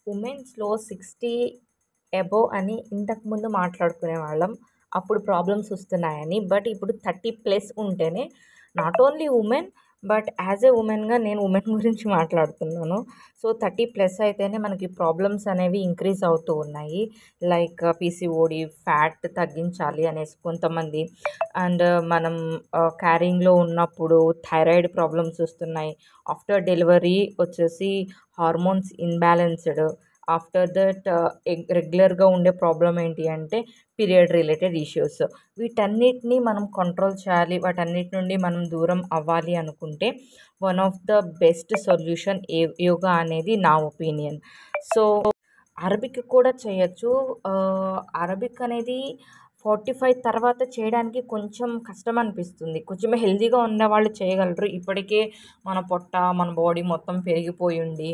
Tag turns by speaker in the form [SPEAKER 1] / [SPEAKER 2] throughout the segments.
[SPEAKER 1] ఉమెన్స్‌లో 60 above అని ఇంతకుముందు మాట్లాడుకునేవాళ్ళం. అప్పుడు ప్రాబ్లమ్స్ వస్తున్నాయని. బట్ ఇప్పుడు 30 ప్లస్ ఉంటేనే not only women but as a వుమెన్‌గా నేను వుమెన్ గురించి మాట్లాడుతున్నాను. సో, 30 ప్లస్ అయితేనే మనకి ప్రాబ్లమ్స్ అనేవి ఇంక్రీజ్ అవుతూ ఉన్నాయి. లైక్ పీసీఓడీ, ఫ్యాట్ తగ్గించాలి అనేసి కొంతమంది. అండ్ మనం క్యారింగ్‌లో ఉన్నప్పుడు థైరాయిడ్ ప్రాబ్లమ్స్ వస్తున్నాయి. ఆఫ్టర్ డెలివరీ వచ్చేసి హార్మోన్స్ ఇన్‌బ్యాలెన్స్‌డ్. ఆఫ్టర్ దట్ రెగ్యులర్‌గా ఉండే ప్రాబ్లమ్ ఏంటి అంటే పీరియడ్ రిలేటెడ్ ఇష్యూస్. వీటన్నిటిని మనం కంట్రోల్ చేయాలి. వాటన్నిటి నుండి మనం దూరం అవ్వాలి అనుకుంటే one of the best solution yoga అనేది నా ఒపీనియన్. సో, అరబిక్ కూడా చేయొచ్చు. అరబిక్ అనేది 45 తర్వాత చేయడానికి కొంచెం కష్టం అనిపిస్తుంది. కొంచెం హెల్తీగా ఉన్నవాళ్ళు చేయగలరు. ఇప్పటికే మన పొట్ట, మన బాడీ మొత్తం పెరిగిపోయి ఉండి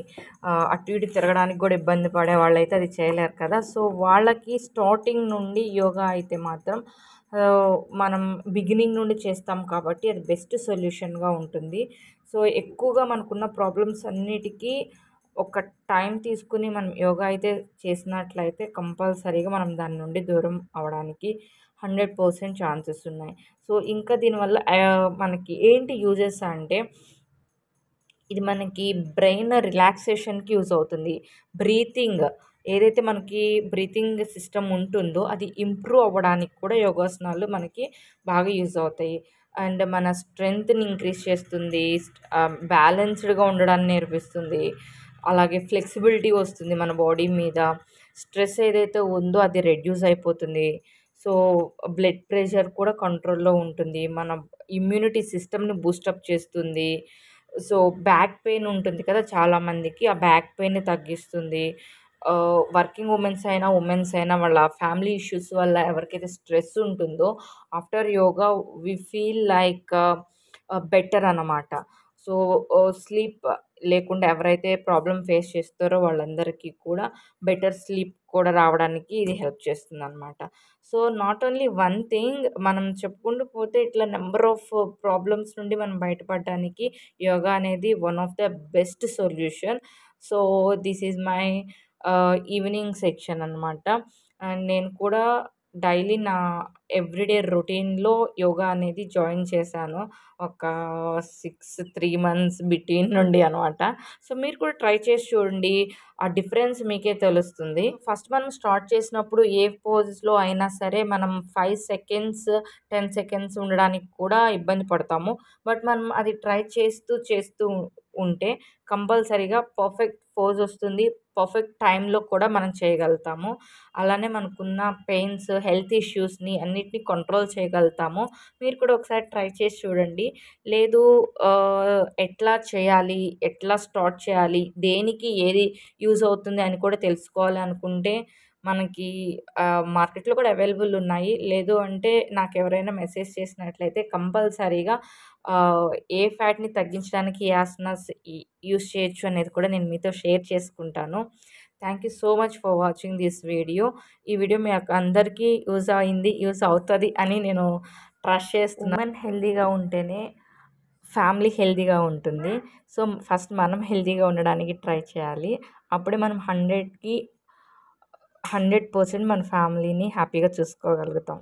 [SPEAKER 1] అటు ఇటు తిరగడానికి కూడా ఇబ్బంది పడే వాళ్ళైతే అది చేయలేరు కదా! సో, వాళ్ళకి స్టార్టింగ్ నుండి యోగా అయితే మాత్రం మనం బిగినింగ్ నుండి చేస్తాం కాబట్టి అది బెస్ట్ సొల్యూషన్‌గా ఉంటుంది. సో, ఎక్కువగా మనకున్న ప్రాబ్లమ్స్ అన్నిటికీ ఒక టైం తీసుకొని మనం యోగా అయితే చేసినట్లయితే కంపల్సరీగా మనం దాని నుండి దూరం అవ్వడానికి 100% ఛాన్సెస్ ఉన్నాయి. సో, ఇంకా దీనివల్ల మనకి ఏంటి యూజెస్ అంటే ఇది మనకి బ్రెయిన్ రిలాక్సేషన్‌కి యూజ్ అవుతుంది. బ్రీతింగ్ ఏదైతే మనకి బ్రీతింగ్ సిస్టమ్ ఉంటుందో అది ఇంప్రూవ్ అవ్వడానికి కూడా యోగాసనాలు మనకి బాగా యూజ్ అవుతాయి. అండ్ మన స్ట్రెంగ్త్‌ని ఇంక్రీజ్ చేస్తుంది. బ్యాలెన్స్డ్‌గా ఉండడాన్ని నేర్పిస్తుంది. అలాగే ఫ్లెక్సిబిలిటీ వస్తుంది మన బాడీ మీద. స్ట్రెస్ ఏదైతే ఉందో అది రెడ్యూస్ అయిపోతుంది. సో, బ్లడ్ ప్రెషర్ కూడా కంట్రోల్‌లో ఉంటుంది. మన ఇమ్యూనిటీ సిస్టమ్‌ని బూస్టప్ చేస్తుంది. సో, బ్యాక్ పెయిన్ ఉంటుంది కదా చాలామందికి. ఆ బ్యాక్ పెయిన్‌ని తగ్గిస్తుంది. వర్కింగ్ ఉమెన్స్ అయినా వాళ్ళ ఫ్యామిలీ ఇష్యూస్ వల్ల ఎవరికైతే స్ట్రెస్ ఉంటుందో after yoga we feel like better అన్నమాట. సో, స్లీప్ లేకుండా ఎవరైతే ప్రాబ్లమ్ ఫేస్ చేస్తారో వాళ్ళందరికీ కూడా బెటర్ స్లీప్ కూడా రావడానికి ఇది హెల్ప్ చేస్తుందనమాట. So, not only one thing మనం చెప్పుకుంటూ పోతే ఇట్లా నంబర్ ఆఫ్ ప్రాబ్లమ్స్ నుండి మనం బయటపడడానికి యోగా అనేది one of the best solution. So, this is my evening section అనమాట. అండ్ నేను కూడా డైలీ నా ఎవ్రీడే రొటీన్‌లో యోగా అనేది జాయిన్ చేశాను. ఒక 3 మంత్స్ బిట్వీన్ నుండి అనమాట. సో, మీరు కూడా ట్రై చేసి చూడండి. ఆ డిఫరెన్స్ మీకే తెలుస్తుంది. ఫస్ట్ మనం స్టార్ట్ చేసినప్పుడు ఏ పోజ్‌లో అయినా సరే మనం 5 సెకండ్స్, 10 సెకండ్స్ ఉండడానికి కూడా ఇబ్బంది పడతాము. బట్ మనం అది ట్రై చేస్తూ ఉంటే కంపల్సరీగా పర్ఫెక్ట్ పోజ్ వస్తుంది. పర్ఫెక్ట్ టైంలో కూడా మనం చేయగలుగుతాము. అలానే మనకున్న పెయిన్స్, హెల్త్ ఇష్యూస్‌ని అన్నిటిని కంట్రోల్ చేయగలుగుతాము. మీరు కూడా ఒకసారి ట్రై చేసి చూడండి. లేదు ఎట్లా చేయాలి? ఎట్లా స్టార్ట్ చేయాలి? దేనికి ఏది యూజ్ అవుతుంది అని కూడా తెలుసుకోవాలి అనుకుంటే మనకి మార్కెట్‌లో కూడా అవైలబుల్ ఉన్నాయి. లేదు అంటే నాకెవరైనా మెసేజ్ చేసినట్లయితే కంపల్సరీగా ఏ ఫ్యాట్‌ని తగ్గించడానికి ఏ ఆసనాస్ యూజ్ చేయొచ్చు అనేది కూడా నేను మీతో షేర్ చేసుకుంటాను. Thank you so much for watching this video. ఈ వీడియో మీ అందరికీ యూజ్ అయింది, యూజ్ అవుతది అని నేను ట్రస్ట్ చేస్తున్నా. ఉమెన్ హెల్తీగా ఉంటేనే ఫ్యామిలీ హెల్తీగా ఉంటుంది. సో, ఫస్ట్ మనం హెల్తీగా ఉండడానికి ట్రై చేయాలి. అప్పుడే మనం 100% మన ఫ్యామిలీని హ్యాపీగా చూసుకోగలుగుతాం.